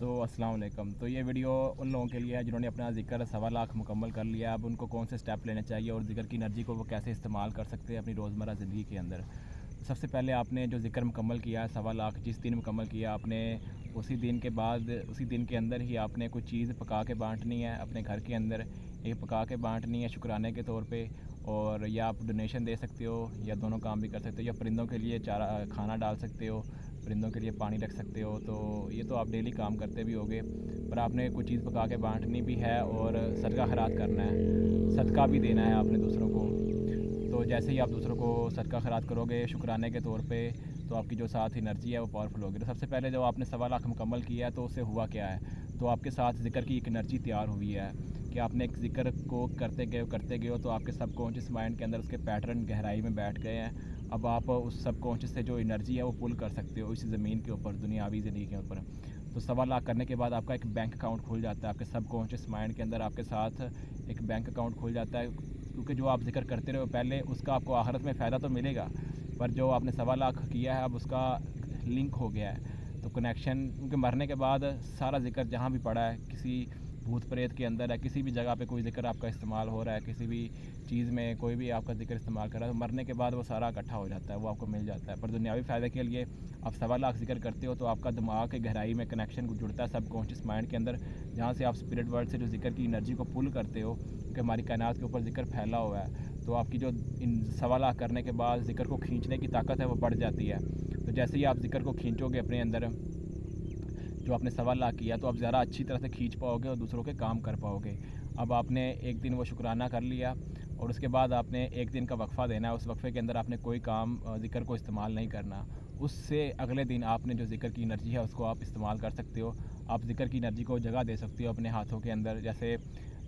तो अस्सलाम वालेकुम। तो ये वीडियो उन लोगों के लिए है जिन्होंने अपना ज़िक्र 1.25 मुकम्मल कर लिया। अब उनको कौन से स्टेप लेने चाहिए और ज़िक्र की एनर्जी को वो कैसे इस्तेमाल कर सकते हैं अपनी रोज़मर्रा ज़िंदगी के अंदर। सबसे पहले आपने जो ज़िक्र मुकम्मल किया है 1.25, जिस दिन मुकम्मल किया आपने, उसी दिन के बाद उसी दिन के अंदर ही आपने कोई चीज़ पका के बांटनी है अपने घर के अंदर। एक पका के बांटनी है शुक्राने के तौर पे, और या आप डोनेशन दे सकते हो, या दोनों काम भी कर सकते हो, या परिंदों के लिए चारा खाना डाल सकते हो, परिंदों के लिए पानी रख सकते हो। तो ये तो आप डेली काम करते भी होगे, पर आपने कोई चीज़ पका के बांटनी भी है और सदका खैरात करना है, सदका भी देना है आपने दूसरों को। तो जैसे ही आप दूसरों को सदका खैरात करोगे शुक्राने के तौर पे, तो आपकी जो साथ एनर्जी है वो पावरफुल होगी। तो सबसे पहले जो आपने 1.25 मुकम्मल किया है तो उससे हुआ क्या है, तो आपके साथ ज़िक्र की एक एनर्जी तैयार हुई है कि आपने एक ज़िक्र को करते गए हो तो आपके सबकॉन्शियस माइंड के अंदर उसके पैटर्न गहराई में बैठ गए हैं। अब आप उस सबकॉन्शियस से जो एनर्जी है वो पुल कर सकते हो इस ज़मीन के ऊपर, दुनियावी ज़िंदगी के ऊपर। तो 1.25 करने के बाद आपका एक बैंक अकाउंट खुल जाता है आपके सबकॉन्शियस माइंड के अंदर, आपके साथ एक बैंक अकाउंट खुल जाता है। क्योंकि जो आप ज़िक्र करते रहो पहले, उसका आपको आखिरत में फ़ायदा तो मिलेगा, पर जो आपने 1.25 किया है अब उसका लिंक हो गया है। तो कनेक्शन, क्योंकि मरने के बाद सारा ज़िक्र जहाँ भी पड़ा है, किसी भूत प्रेत के अंदर है, किसी भी जगह पे कोई ज़िक्र आपका इस्तेमाल हो रहा है, किसी भी चीज़ में कोई भी आपका ज़िक्र इस्तेमाल कर रहा है, तो मरने के बाद वो सारा इकट्ठा हो जाता है, वो आपको मिल जाता है। पर दुनियावी फ़ायदे के लिए आप 1.25 ज़िक्र करते हो तो आपका दिमाग के गहराई में कनेक्शन जुड़ता है सबकॉन्शियस माइंड के अंदर, जहाँ से आप स्पिरिट वर्ल्ड से जो ज़िक्र की एनर्जी को पुल करते हो, क्योंकि हमारी कायनात के ऊपर ज़िक्र फैला हुआ है। तो आपकी जो इन 1.25 करने के बाद ज़िक्र को खींचने की ताकत है वो बढ़ जाती है। तो जैसे ही आप ज़िक्र को खींचोगे अपने अंदर, जो आपने 1.25 किया, तो आप ज़्यादा अच्छी तरह से खींच पाओगे और दूसरों के काम कर पाओगे। अब आपने एक दिन वो शुक्राना कर लिया और उसके बाद आपने एक दिन का वक्फ़ा देना है। उस वक्फ़े के अंदर आपने कोई काम ज़िक्र को इस्तेमाल नहीं करना। उससे अगले दिन आपने जो ज़िक्र की एनर्जी है उसको आप इस्तेमाल कर सकते हो। आप ज़िक्र की एनर्जी को जगह दे सकते हो अपने हाथों के अंदर। जैसे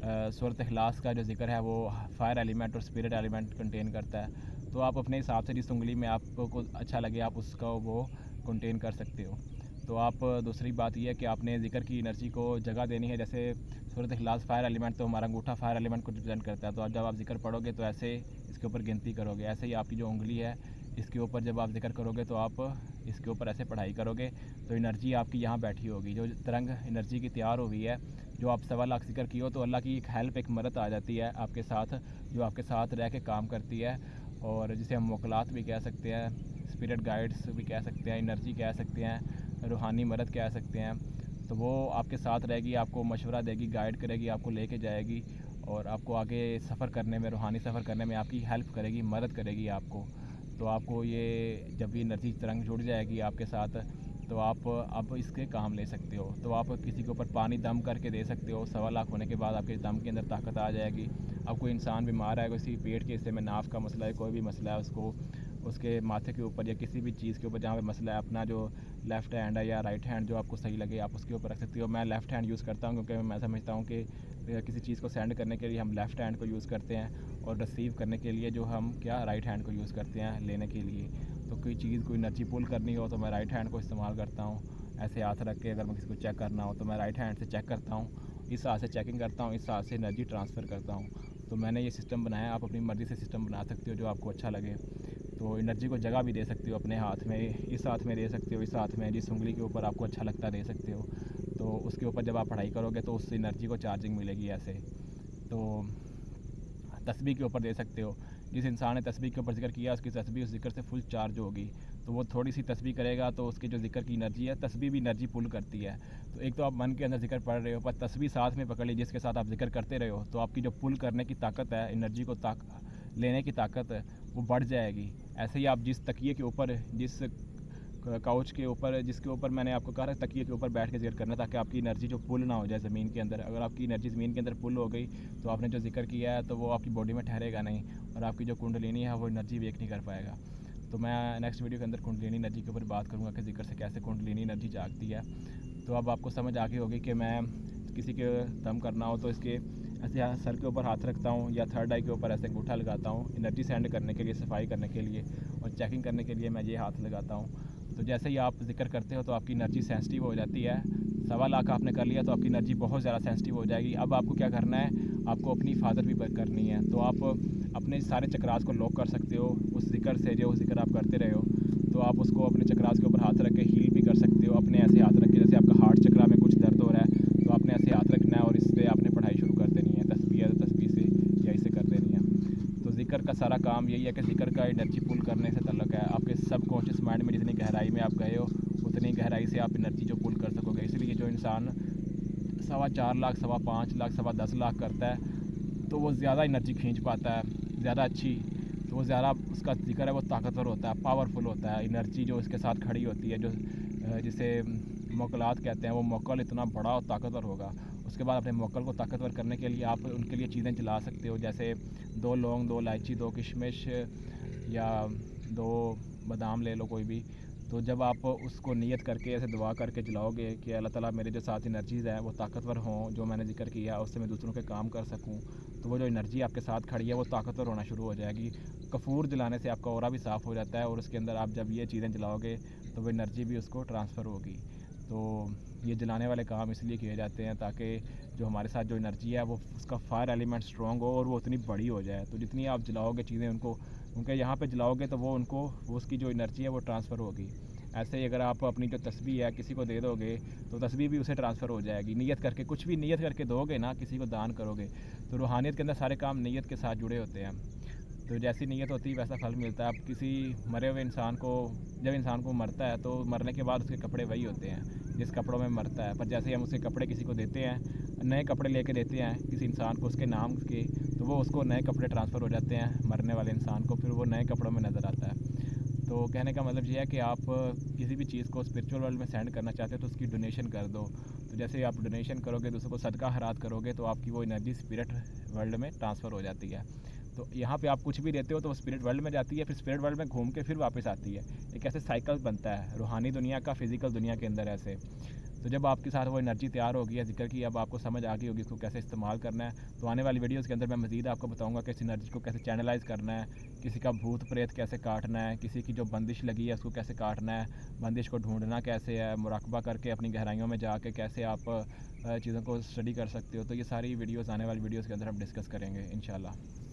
सूरत इखलास का जो ज़िक्र है वो फायर एलिमेंट और स्पिरिट एलिमेंट कंटेन करता है। तो आप अपने हिसाब से जिस उंगली में आपको अच्छा लगे आप उसका वो कंटेन कर सकते हो। तो आप, दूसरी बात यह है कि आपने ज़िक्र की एनर्जी को जगह देनी है। जैसे सूरत इखलास फायर एलिमेंट, तो हमारा अंगूठा फायर एलिमेंट को रिप्रेजेंट करता है। तो जब आप ज़िक्र पढ़ोगे तो ऐसे इसके ऊपर गिनती करोगे, ऐसे ही आपकी जो उंगली है इसके ऊपर जब आप ज़िक्र करोगे तो आप इसके ऊपर ऐसे पढ़ाई करोगे, तो एनर्जी आपकी यहाँ बैठी होगी, जो तरंग एनर्जी की तैयार हो गई है। जो आप 1.25 ज़िक्र की हो तो अल्लाह की एक हेल्प, एक मदद आ जाती है आपके साथ, जो आपके साथ रह के काम करती है, और जिसे हम मोकलात भी कह सकते हैं, स्पिरिट गाइड्स भी कह सकते हैं, एनर्जी कह सकते हैं, रूहानी मदद कह सकते हैं। तो वो आपके साथ रहेगी, आपको मशवरा देगी, गाइड करेगी, आपको लेके जाएगी और आपको आगे सफ़र करने में, रूहानी सफ़र करने में आपकी हेल्प करेगी, मदद करेगी आपको। तो आपको ये जब भी एनर्जी तरंग जुड़ जाएगी आपके साथ, तो आप इसके काम ले सकते हो। तो आप किसी के ऊपर पानी दम करके दे सकते हो। 1.25 होने के बाद आपके दम के अंदर ताकत आ जाएगी। अब कोई इंसान बीमार है, किसी पेट के हिस्से में नाफ का मसला है, कोई भी मसला है, उसको उसके माथे के ऊपर या किसी भी चीज़ के ऊपर जहाँ पे मसला है, अपना जो लेफ़्ट हैंड है या राइट हैंड जो आपको सही लगे आप उसके ऊपर रख सकते हो। मैं लेफ़्ट हैंड यूज़ करता हूँ क्योंकि मैं समझता हूँ कि किसी चीज़ को सेंड करने के लिए हम लेफ़्ट हैंड को यूज़ करते हैं, और रिसीव करने के लिए जो हम राइट हैंड को यूज़ करते हैं लेने के लिए। तो कोई चीज़, कोई एनर्जी पुल करनी हो तो मैं राइट हैंड को इस्तेमाल करता हूँ। ऐसे हाथ रख के अगर मैं किसी को चेक करना हो तो मैं राइट हैंड से चेक करता हूँ, इस हाथ से चेकिंग करता हूँ, इस हाथ से एनर्जी ट्रांसफ़र करता हूँ। तो मैंने ये सिस्टम बनाया, आप अपनी मर्ज़ी से सिस्टम बना सकते हो जो आपको अच्छा लगे। तो एनर्जी को जगह भी दे सकते हो अपने हाथ में, इस हाथ में दे सकते हो, इस हाथ में, जिस उंगली के ऊपर आपको अच्छा लगता है दे सकते हो। तो उसके ऊपर जब आप पढ़ाई करोगे तो उससे एनर्जी को चार्जिंग मिलेगी ऐसे। तो तस्बीह के ऊपर दे सकते हो, जिस इंसान ने तस्बीह के ऊपर ज़िक्र किया उसकी तस्बीह उस ज़िक्र से फुल चार्ज होगी। तो वो थोड़ी सी तस्बीह करेगा तो उसकी जो ज़िक्र की एनर्जी है, तस्बीह भी एनर्जी पुल करती है। तो एक तो आप मन के अंदर ज़िक्र पढ़ रहे हो, पर तस्बीह साथ में पकड़ ली जिसके साथ आप ज़िक्र करते रहे हो, तो आपकी जो पुल करने की ताकत है, एनर्जी को लेने की ताकत है, वो बढ़ जाएगी। ऐसे ही आप जिस तकिए के ऊपर, जिस काउच के ऊपर, जिसके ऊपर मैंने आपको कहा था तकिए के ऊपर बैठ के ज़िक्र करना, ताकि आपकी एनर्जी जो पुल ना हो जाए ज़मीन के अंदर। अगर आपकी एनर्जी ज़मीन के अंदर पुल हो गई तो आपने जो ज़िक्र किया है तो वो आपकी बॉडी में ठहरेगा नहीं, और आपकी जो कुंडलिनी है वो एनर्जी वेक नहीं कर पाएगा। तो मैं नेक्स्ट वीडियो के अंदर कुंडलिनी एनर्जी के ऊपर बात करूँगा कि ज़िक्र से कैसे कुंडलिनी एनर्जी जागती है। तो अब आपको समझ आ गई होगी कि मैं किसी के दम करना हो तो इसके ऐसे सर के ऊपर हाथ रखता हूँ या थर्ड आई के ऊपर ऐसे अंगूठा लगाता हूँ, एनर्जी सेंड करने के लिए, सफाई करने के लिए, और चेकिंग करने के लिए मैं ये हाथ लगाता हूँ। तो जैसे ही आप ज़िक्र करते हो तो आपकी एनर्जी सेंसिटिव हो जाती है। 1.25 आपने कर लिया तो आपकी एनर्जी बहुत ज़्यादा सेंसिटिव हो जाएगी। अब आपको क्या करना है, आपको अपनी हिफाजत भी करनी है। तो आप अपने सारे चक्रास को लॉक कर सकते हो उस ज़िक्र से, जो ज़िक्र आप करते रहे हो। तो आप उसको अपने चक्रास के ऊपर हाथ रख के हील भी कर सकते हो, अपने ऐसे हाथ रख के, जैसे आपका हार्ट चक्रा में कुछ दर्द सारा काम यही है कि जिक्र का एनर्जी पुल करने से तल्लुक़ है। आपके सबकॉन्शियस माइंड में जितनी गहराई में आप गए हो उतनी गहराई से आप एनर्जी जो पुल कर सकोगे। इसलिए जो इंसान 4.25 लाख, 5.25 लाख, 10.25 लाख करता है तो वो ज़्यादा एनर्जी खींच पाता है, ज़्यादा अच्छी, तो वो ज़्यादा उसका जिक्र है वो ताकतवर होता है, पावरफुल होता है। एनर्जी जो इसके साथ खड़ी होती है, जो जिसे मोकलात कहते हैं, वो मोकल इतना बड़ा और ताकतवर होगा। उसके बाद अपने मोकल को ताकतवर करने के लिए आप उनके लिए चीज़ें जला सकते हो, जैसे 2 लौंग, 2 इलायची, 2 किशमिश या 2 बादाम ले लो कोई भी। तो जब आप उसको नियत करके ऐसे दुआ करके जलाओगे कि अल्लाह ताला मेरे जो साथ एनर्जीज़ हैं वो ताकतवर हों, जो मैंने जिक्र किया उससे मैं दूसरों के काम कर सकूं, तो वो जो एनर्जी आपके साथ खड़ी है वो ताकतवर होना शुरू हो जाएगी। कपूर जलाने से आपका ऑरा भी साफ़ हो जाता है और उसके अंदर आप जब ये चीज़ें जलाओगे तो वो एनर्जी भी उसको ट्रांसफ़र होगी। तो ये जलाने वाले काम इसलिए किए जाते हैं ताकि जो हमारे साथ जो एनर्जी है वो उसका फायर एलिमेंट स्ट्रॉन्ग हो और वो उतनी बड़ी हो जाए। तो जितनी आप जलाओगे चीज़ें उनके यहाँ पे जलाओगे तो वो उसकी जो एनर्जी है वो ट्रांसफ़र होगी। ऐसे ही अगर आप अपनी जो तस्बीह है किसी को दे दोगे तो तस्बीह भी उसे ट्रांसफ़र हो जाएगी। नियत करके कुछ भी नियत करके दोगे ना, किसी को दान करोगे, तो रूहानियत के अंदर सारे काम नियत के साथ जुड़े होते हैं। तो जैसी नीयत होती है वैसा फल मिलता है। आप किसी मरे हुए इंसान को, जब इंसान को मरता है तो मरने के बाद उसके कपड़े वही होते हैं जिस कपड़ों में मरता है, पर जैसे ही हम उसके कपड़े किसी को देते हैं, नए कपड़े लेके देते हैं किसी इंसान को उसके नाम के, तो वो उसको नए कपड़े ट्रांसफ़र हो जाते हैं मरने वाले इंसान को, फिर वो नए कपड़ों में नज़र आता है। तो कहने का मतलब ये है कि आप किसी भी चीज़ को स्पिरिचुअल वर्ल्ड में सेंड करना चाहते हो तो उसकी डोनेशन कर दो। तो जैसे आप डोनेशन करोगे, दूसरों को सदका खैरात करोगे, तो आपकी वो एनर्जी स्पिरिट वर्ल्ड में ट्रांसफ़र हो जाती है। तो यहाँ पे आप कुछ भी देते हो तो वो स्पिरिट वर्ल्ड में जाती है, फिर स्पिरिट वर्ल्ड में घूम के फिर वापस आती है। एक ऐसे साइकिल बनता है रूहानी दुनिया का फिज़िकल दुनिया के अंदर ऐसे। तो जब आपके साथ वो एनर्जी तैयार होगी या जिक्र की, अब आपको समझ आ गई होगी इसको कैसे इस्तेमाल करना है, तो आने वाली वीडियोज़ के अंदर मैं मज़ीद आपको बताऊँगा कि इस एनर्जी को कैसे चैनलाइज़ करना है, किसी का भूत प्रेत कैसे काटना है, किसी की जो बंदिश लगी है उसको कैसे काटना है, बंदिश को ढूंढना कैसे है, मुराकबा करके अपनी गहराइयों में जाके कैसे आप चीज़ों को स्टडी कर सकते हो। तो ये सारी वीडियोज़ आने वाली वीडियोज़ के अंदर हम डिस्कस करेंगे इंशाल्लाह।